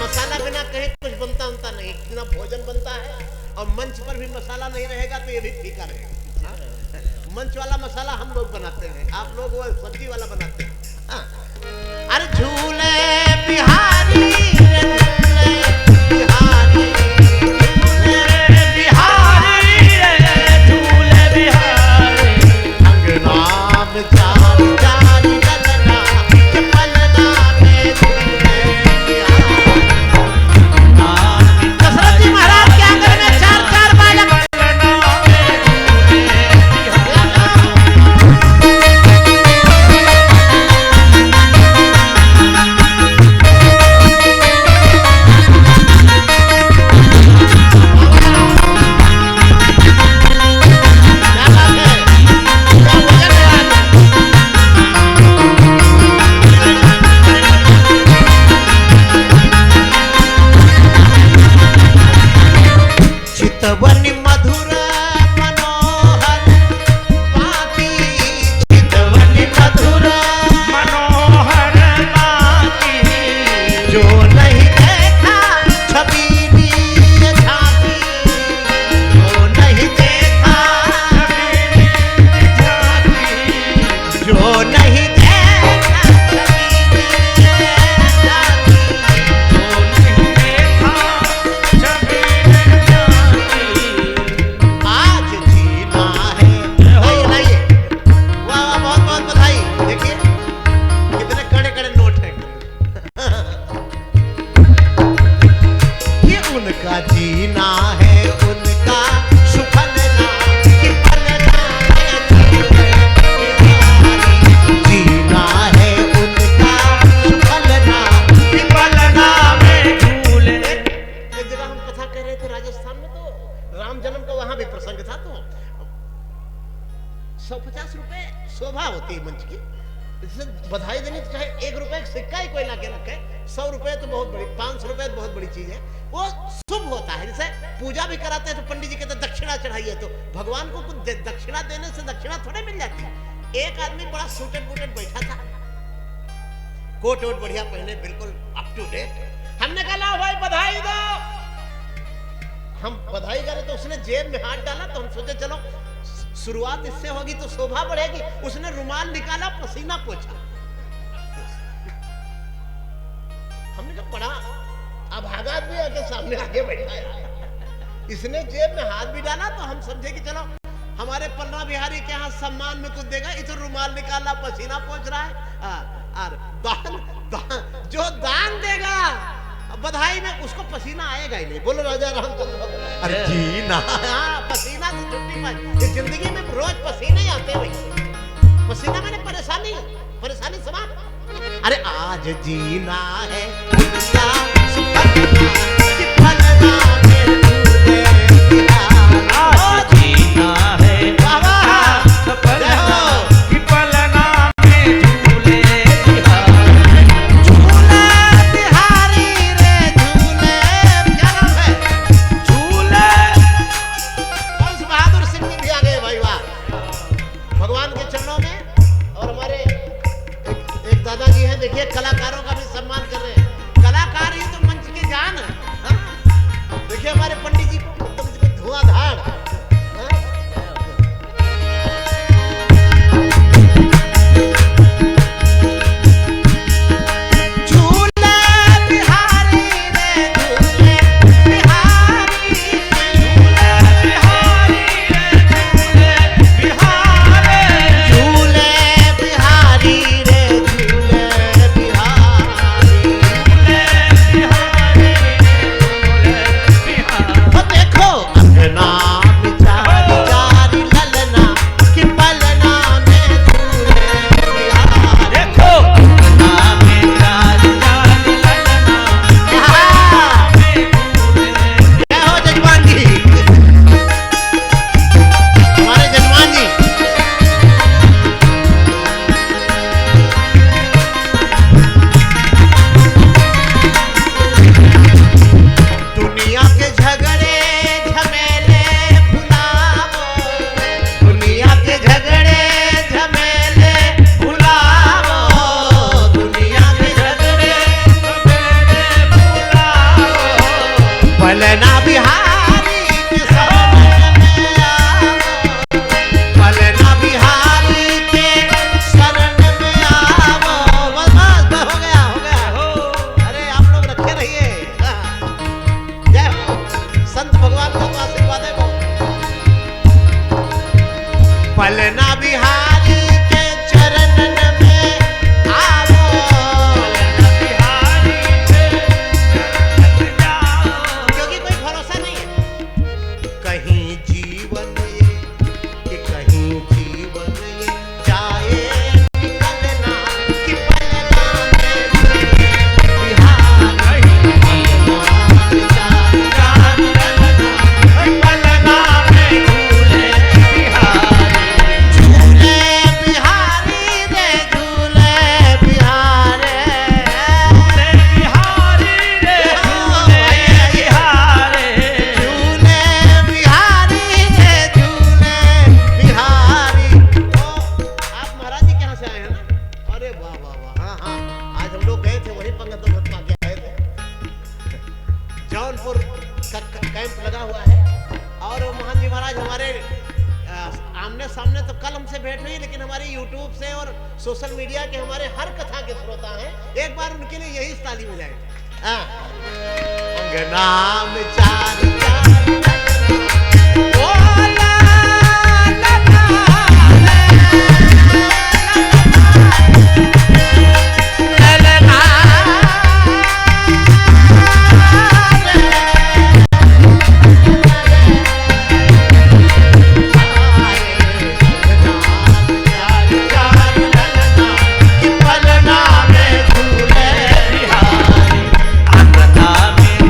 मसाला बिना कहीं कुछ बनता नहीं, इतना भोजन बनता है, और मंच पर भी मसाला नहीं रहेगा तो ये भी फीका रहेगा। मंच वाला मसाला हम लोग बनाते हैं, आप लोग वो सब्जी वाला बनाते हैं। हाँ। अरे झूले बिहारी रे झूले बिहारी, झूले बिहारी रे झूले बिहारी। अंगना में 4 ललना, कि पलना में झूले बिहारी। दशरथ जी महाराज के आंगन में 4 बालक, पलना में झूले बिहारी। बधाई देनी तो चाहे 1 रुपए का सिक्का ही कोई ला के रखे, 100 रुपए तो बहुत बड़ी, 500 रुपए तो बहुत बड़ी चीज है, वो शुभ होता है। जैसे पूजा भी कराते हैं तो पंडित जी कहते हैं दक्षिणा चढ़ाइए, तो भगवान को कुछ दक्षिणा देने से दक्षिणा थोड़े मिल जाती है। एक आदमी बड़ा सूटेड बूटेड बैठा था, कोट वोट बढ़िया पहने, बिल्कुल अप टू डेट। हमने कहा लाओ भाई बधाई दो, हम बधाई करे तो उसने जेब में हाथ डाला, तो हम सोचे चलो शुरुआत इससे होगी तो शोभा बढ़ेगी। उसने रुमाल निकाला, पसीना पोंछा। हमने कहा बड़ा अभागा आदमी आके सामने आके बैठा है, इसने जेब में हाथ भी डाला, तो हम समझे कि चलो हमारे पन्ना बिहारी के यहाँ सम्मान में कुछ देगा, ये तो रुमाल निकाला, पसीना पोंछ रहा है। और दान जो दान देगा बधाई में, उसको पसीना आएगा ही नहीं। बोलो राजा रामचंद्र। अरे जी ना, पसीना तो छुट्टी पाई, ये जिंदगी में रोज पसीने ही आते हैं। पसीना मैंने परेशानी, परेशानी समाप्त। अरे आज जीना है देखिए, कलाकारों का भी सम्मान कर रहे हैं। कलाकार ही तो मंच की जान है। देखिए हमारे पंडित जी को धुआंधार। पलना बिहारी के चरणन में आओ, बिहारी के क्योंकि कोई भरोसा नहीं है, कहीं जीवन ये कि कहीं जीवन ये जाए निकलना कि पलना में बिहारी पलना में झूले कैंप लगा हुआ है। और मोहन जी महाराज हमारे आमने सामने तो कल हमसे भेंट हुई, लेकिन हमारी यूट्यूब से और सोशल मीडिया के हमारे हर कथा के श्रोता हैं। एक बार उनके लिए यही ताली बजाएं। नाम चार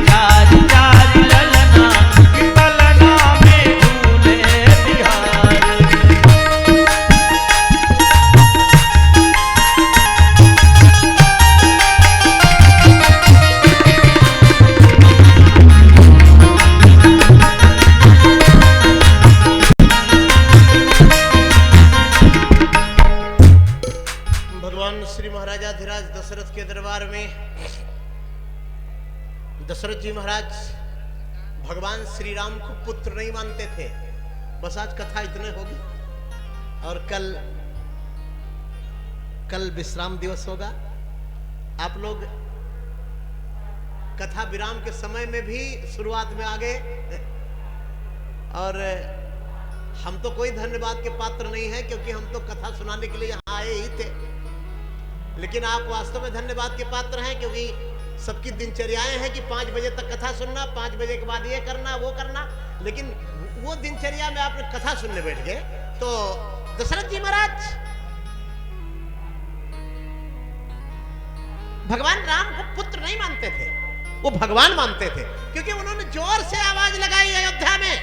चार चार ललना भगवान श्री महाराजाधिराज दशरथ के दरबार में दशरथ जी महाराज भगवान श्री राम को पुत्र नहीं मानते थे। बस आज कथा इतने होगी और कल विश्राम दिवस होगा। आप लोग कथा विराम के समय में भी शुरुआत में आ गए और हम तो कोई धन्यवाद के पात्र नहीं है, क्योंकि हम तो कथा सुनाने के लिए यहाँ आए ही थे। लेकिन आप वास्तव में धन्यवाद के पात्र हैं, क्योंकि सबकी दिनचर्याएं हैं कि 5 बजे तक कथा सुनना, 5 बजे के बाद ये करना वो करना। लेकिन वो दिनचर्या में आपने कथा सुनने बैठ गए। तो दशरथ जी महाराज भगवान राम को पुत्र नहीं मानते थे, वो भगवान मानते थे। क्योंकि उन्होंने जोर से आवाज लगाई अयोध्या में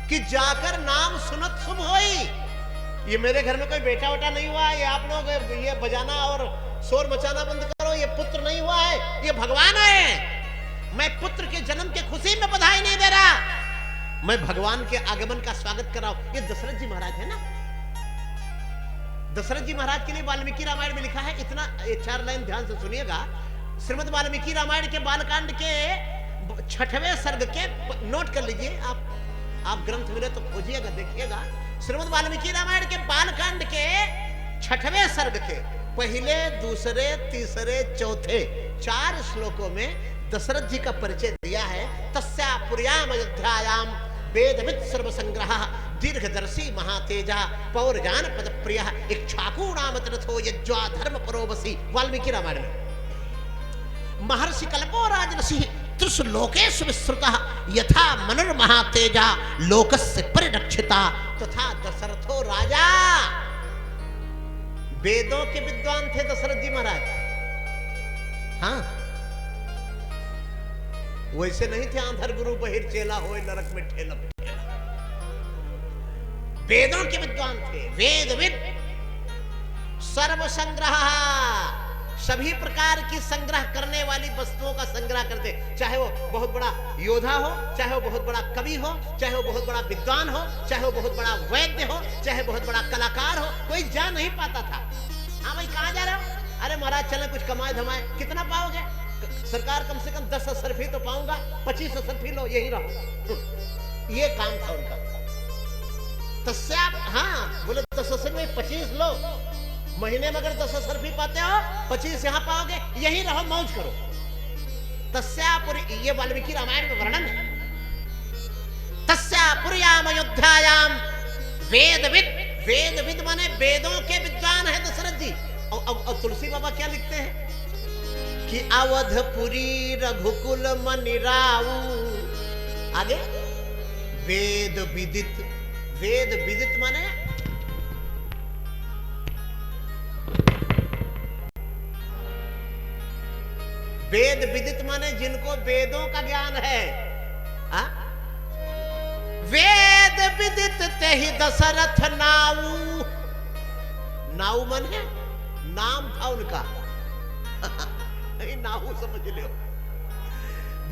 कि जाकर नाम सुनत शुभ होई। ये मेरे घर में कोई बेटा वोटा नहीं हुआ, ये आप लोग ये बजाना और शोर मचाना बंद करो, ये पुत्र नहीं हुआ है, ये भगवान है। मैं पुत्र के जन्म के खुशी में बधाई नहीं दे रहा, मैं भगवान के आगमन का स्वागत कर रहा हूं। ये दशरथ जी महाराज है ना। दशरथ जी महाराज के लिए वाल्मीकि रामायण में लिखा है, इतना 4 लाइन ध्यान से सुनिएगा। श्रीमद् वाल्मीकि रामायण के बालकांड के 6वें सर्ग के, नोट कर लीजिए आप ग्रंथ मिले तो खोजिएगा, देखिएगा। श्रीमद् वाल्मीकि रामायण के बालकांड के 6वें सर्ग के पहले, दूसरे, तीसरे, चौथे 4 श्लोकों में दशरथ जी का परिचय दिया है। तस्या पुर्याम अयोध्यायाम वेदविद सर्वसंग्रह दीर्घदर्शी महातेजा पौरजान पद प्रिय इक्ष्वाकु नाम रथो यज्वा धर्म परोवसी। वाल्मीकि रामायण में महर्षि कल्पो राजर्षि त्रिषु लोकेषु विश्रुतः यथा मनुर्महातेजा लोकस्य परिरक्षिता तथा दशरथो राजा। वेदों के विद्वान थे दशरथ जी महाराज। हाँ, वैसे नहीं थे आंधर गुरु बहिर चेला होए नरक में ठेला। वेदों के विद्वान थे, वेदविद सर्व संग्रह, सभी प्रकार की संग्रह करने वाली वस्तुओं का संग्रह करते। चाहे वो बहुत बड़ा योद्धा हो, चाहे वो बहुत बड़ा कवि हो, चाहे वो बहुत बड़ा विद्वान हो, चाहे वो बहुत बड़ा वैद्य हो, चाहे बहुत बड़ा कलाकार हो, कोई जा नहीं पाता था। हाँ भाई कहाँ जा रहे हो? अरे महाराज चले कुछ कमाए धमाए। कितना पाओगे? सरकार कम से कम 10 असरफी तो पाऊंगा, 25 असरफी लो, यही रहो। ये काम था उनका। तस्या, हाँ बोले 10 असरफी में 25 लो, महीने में अगर 10 असरफी पाते हो 25 यहां पाओगे, यही रहो, मौज करो। तस्यापुरी, ये वाल्मीकि रामायण में वर्णन है। तस्यापुर्याम अयोध्यायाम वेदविद, वेदविद माने वेदों के विद्वान है दशरथ जी। और तुलसी बाबा क्या लिखते हैं कि अवधपुरी रघुकुल मनिराऊ। आगे वेद विदित, वेद विदित माने वेद विदित माने जिनको वेदों का ज्ञान है। आ? वेद विदित ते ही दशरथ नाऊ। नाऊ माने नाम था उनका। नाऊ समझ लो।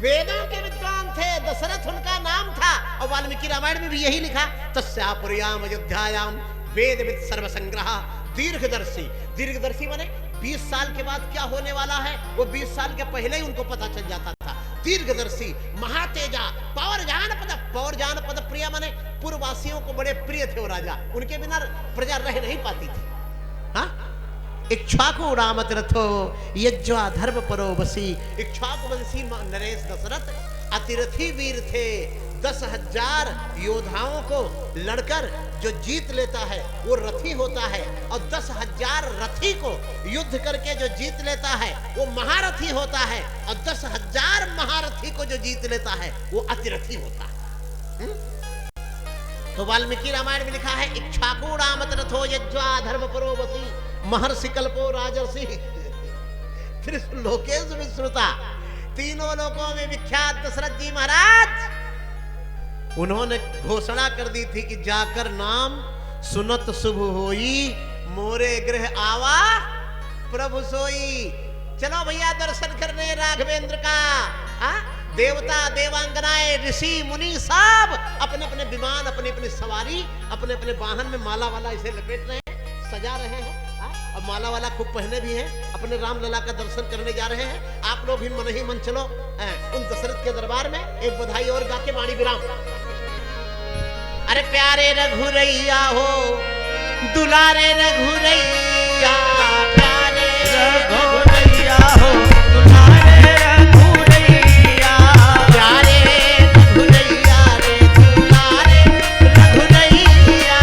वेदों के विद्वान थे, दशरथ उनका नाम था। और वाल्मीकि रामायण में भी यही लिखा, तस्यापुर्याम अयोध्यायाम वेदविद सर्वसंग्रह दीर्घदर्शी। दीर्घदर्शी माने 20 साल के बाद क्या होने वाला है वो 20 साल के पहले ही उनको पता चल जाता था। दीर्घदर्शी महातेजा पौरजान पद, पौरजान पद प्रिय माने पूर्ववासियों को बड़े प्रिय थे वो राजा, उनके बिना प्रजा रह नहीं पाती थी। हाँ, इक्ष्वाकु नामत रथो यज्वा धर्म परोवसी। इक्ष्वाकु वंशी नरेश दशरथ अतिरथी वीर थे। 10,000 योद्धाओं को लड़कर जो जीत लेता है वो रथी होता है, और 10,000 रथी को युद्ध करके जो जीत लेता है वो महारथी होता है, और 10,000 महारथी को जो जीत लेता है वो अतिरथी होता है। तो वाल्मीकि रामायण में लिखा है, इक्ष्वाकु नामत रथो यज्वा धर्म परोवसी महर्षि कल्पो राजर्षि त्रिषु लोकेषु विश्रुता। तीनों लोकों में विख्यात दशरथ जी महाराज, उन्होंने घोषणा कर दी थी कि जाकर नाम सुनत शुभ होई, मोरे गृह आवा प्रभु सोई। चलो भैया दर्शन करने राघवेंद्र का। देवता देवांगनाएं ऋषि मुनि सब अपने अपने विमान, अपनी अपनी सवारी, अपने अपने वाहन में माला वाला इसे लपेट रहे हैं, सजा रहे हैं। अब माला वाला खूब पहने भी हैं, अपने राम लला का दर्शन करने जा रहे हैं। आप लोग भी मन ही मन चलो उन दशरथ के दरबार में। एक बधाई और गा के वाणी विराम। अरे प्यारे रघुरैया हो, दुलारे रघुरैया, प्यारे रघुरैया हो, दुलारे रघुरैया, प्यारे रघुरैया रे, दुलारे रघुरैया,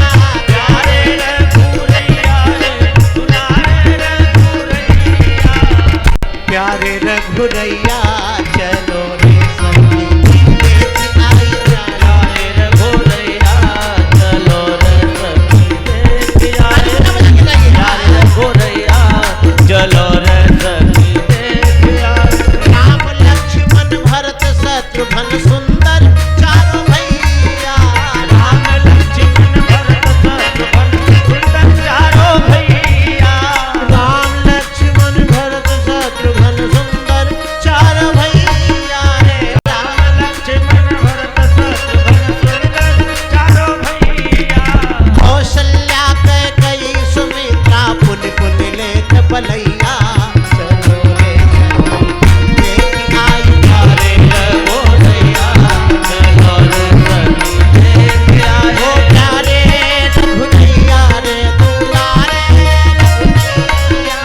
प्यारे रघुरैया रे, दुलारे रघुरैया, प्यारे रघुरैया चलो रे सखी देख आई प्यारा। प्यारे रघुरैया चलो रे सखी देख आए। प्यारे रघुरैया चलो रे सखी देख आए। राम लक्ष्मण भरत शत्रुघ्न सुंदर चारों भैया, राम लक्ष्मण भरत शत्रुघ्न सुंदर चारों भैया, राम लक्ष्मण भरत शत्रुघ्न सुंदर चारों भैया रे। राम लक्ष्मण भरत शत्रुघ्न सुंदर चारों भैया, कौशल्या कैकेयी सुमित्रा पुनि पुनि लेत बलैया, चलो रे सखी देख आई प्यारे रघुरैया चलो रे सखी देख आए। ओ प्यारे रघुरैया रे, दुलारे रघुरैया,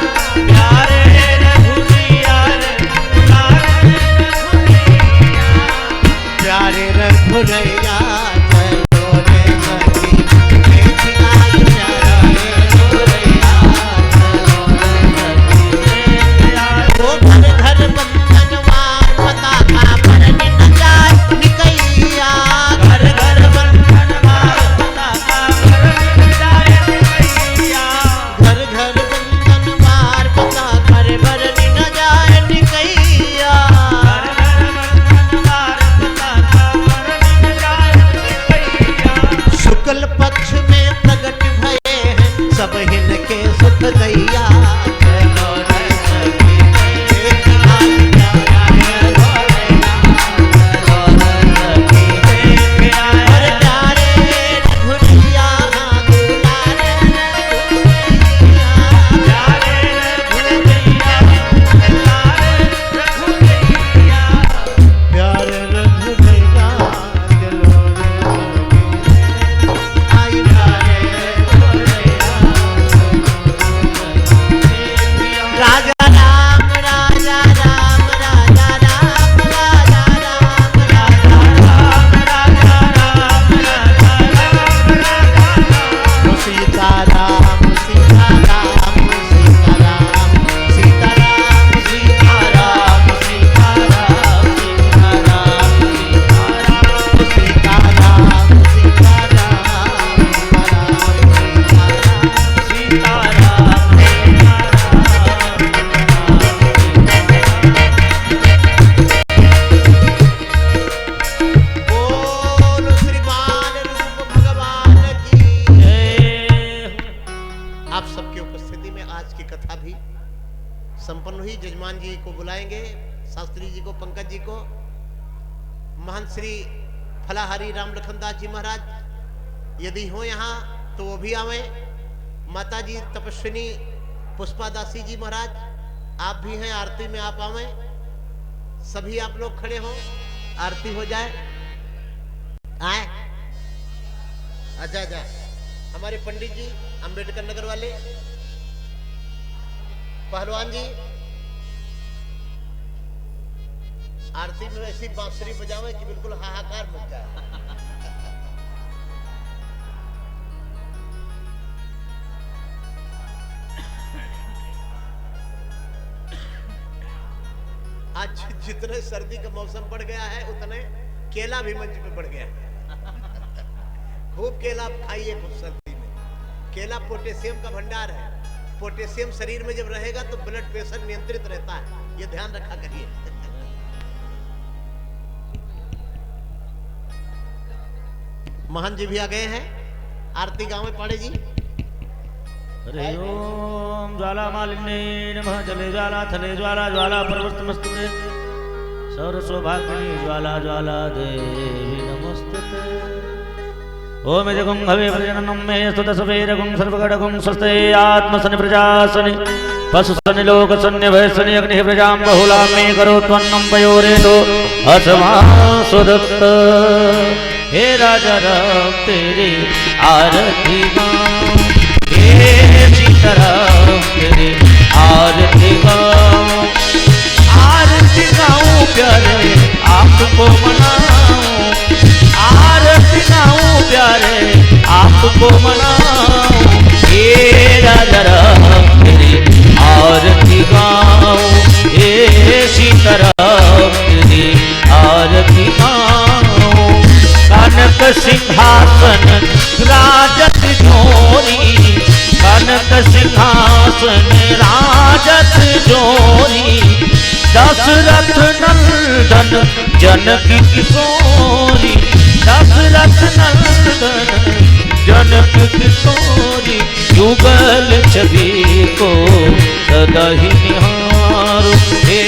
प्यारे रघुरैया रे, दुलारे रघुरैया, प्यारे रघुरैया चलो रे सखी देख आई प्यारा रे रघुरैया चलो रे सखी देख आए। ओ घर घर बंधनवार पताका भरने न जाए निकैया, घर घर बंधन मार पताका भरने जाए निकैया, घर घर बंधनवार पताका भरने न जाए निकैया। घर घर बंधन मार पताका भरने जाए निकैया। शुक्ल पक्ष में प्रगट भये हैं सब हिन के सुख दैया, चलो रे सखी देख आई प्यारा रे। चलो रे सखी देख आए। अरे प्यारे रघुरैया दुलारे रघुरैया, प्यारे रघुरैया दुलारे रघुरैया, प्यारे रघुरैया चलो रे आई प्यारे राजा राम राजा राम राजा राम राजा राम राजा सीता राम सीता राम सीता राम सीता राम सीता राम सीता राम सीता राम सीता राम बोल श्रीमान रूप भगवान की। आप सबकी उपस्थिति में आज की कथा भी संपन्न हुई। जजमान जी को बुलाएंगे, शास्त्री जी को, पंकज जी को, महंत श्री फलाहारी राम लखनदास जी महाराज यदि हो यहाँ तो वो भी आवे। माता जी तपस्विनी पुष्पादासी जी महाराज आप भी हैं, आरती में आप आवे। सभी आप लोग खड़े हो, आरती हो जाए। आए अच्छा अच्छा, हमारे पंडित जी अंबेडकर नगर वाले, पहलवान जी आरती में ऐसी बांसुरी बजावे कि बिल्कुल हाहाकार मच जाए। आज जितने सर्दी का मौसम बढ़ गया है उतने केला भी मंच पे बढ़ गया है। खूब केला खाइए खूब सर्दी में। केला पोटेशियम का भंडार है। पोटेशियम शरीर में जब रहेगा तो ब्लड प्रेशर नियंत्रित रहता है, ये ध्यान रखा करिए। महान जी भी आ गए हैं, आरती गांव में पाड़े जी। हरि ओम ज्वाला मालिन्ये नमः। जले ज्वाला थले ज्वाला ज्वाला प्रवृत्तमस्तुते सर्व सौभाग्यिनी ज्वाला ज्वाला देवी नमस्तुते। ओम जगुं हवे प्रजननं मे स्तुतसवेरगुं सर्वगडगुं स्वस्ते आत्मसनि प्रजासनि पशुसनि लोकसनि भयसनि अग्निः प्रजां बहुलां मे करोत्वन्नं पयोरेतो अस्मासुदत्त। हे राजा राम तेरी आरती गाऊं, हे सीताराम तेरी आरती गाऊं, आरती गाऊं प्यारे आपको मनाऊं, आरती गाऊं प्यारे आपको मनाऊं। हे राजा राम तेरी आरती गाऊं, हे सीताराम तेरी आरती गाऊं। कनक सिंहासन राजत जोरी, कनक सिंहासन राजत जोरी, दशरथ नंदन जनक किशोरी, दशरथ नंदन जनक किशोरी। युगल छवि को सदा ही निहारो, हे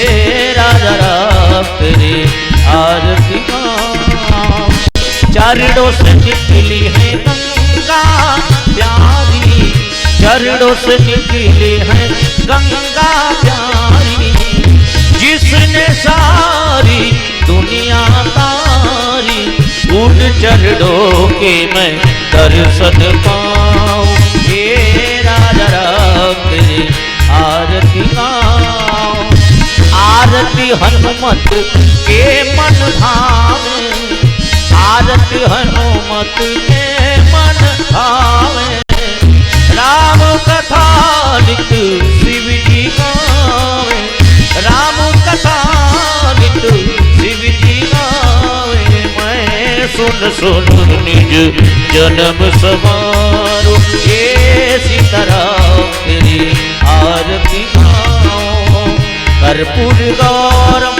राजा राम तेरी आरती गाऊं। चरणों से निकली है गंगा प्यारी, चरणों से निकली है गंगा प्यारी, जिसने सारी दुनिया तारी। उन चरणों के मैं दर्शन पाऊं, हे राजा राम तेरी आरती गाऊं। आरती हनुमत के मन भावे, आरती हनुमत के मन भावे। राम कथा नित शिव जी गावे, राम कथा नित शिव जी गावे। मैं सुन सुन निज जन्म समारो, हे सीताराम तेरी आरती गाऊं। कर्पूर गौरम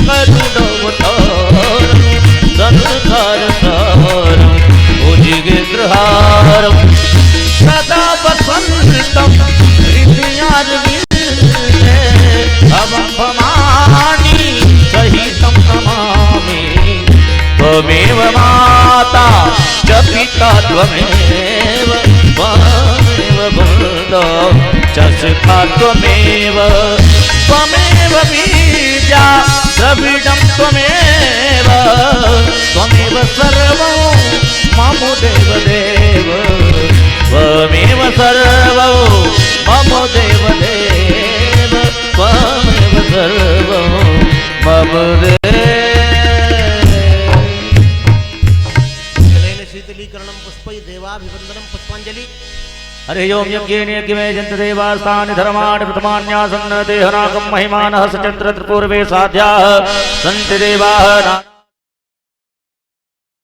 करुणावतारम संसार सारम भुजगेन्द्रहारम सदा वसंतम हृदयारविंदे भवं भवानी सहितं नमामि। त्वमेव माता च पिता त्वमेव, त्वमेव बन्धो च सखा त्वमेव, त्वमेव बीजा द्रविडं त्वमेव, त्वमेव सर्वं मम देवदेव, त्वमेव सर्वं मम देवदेव, त्वमेव सर्वं मम जलेन शीतलीकरणं पुष्पै देवाभिवन्दनं पुष्पाञ्जलि। हरि ओम यज्ञेन यज्ञमे जन्त देवास्तानि धर्माणि प्रथमान्यासन्न देहनाकं महिमानः सचन्द्र त्रिपूर्वे साध्याः सन्ति देवाः।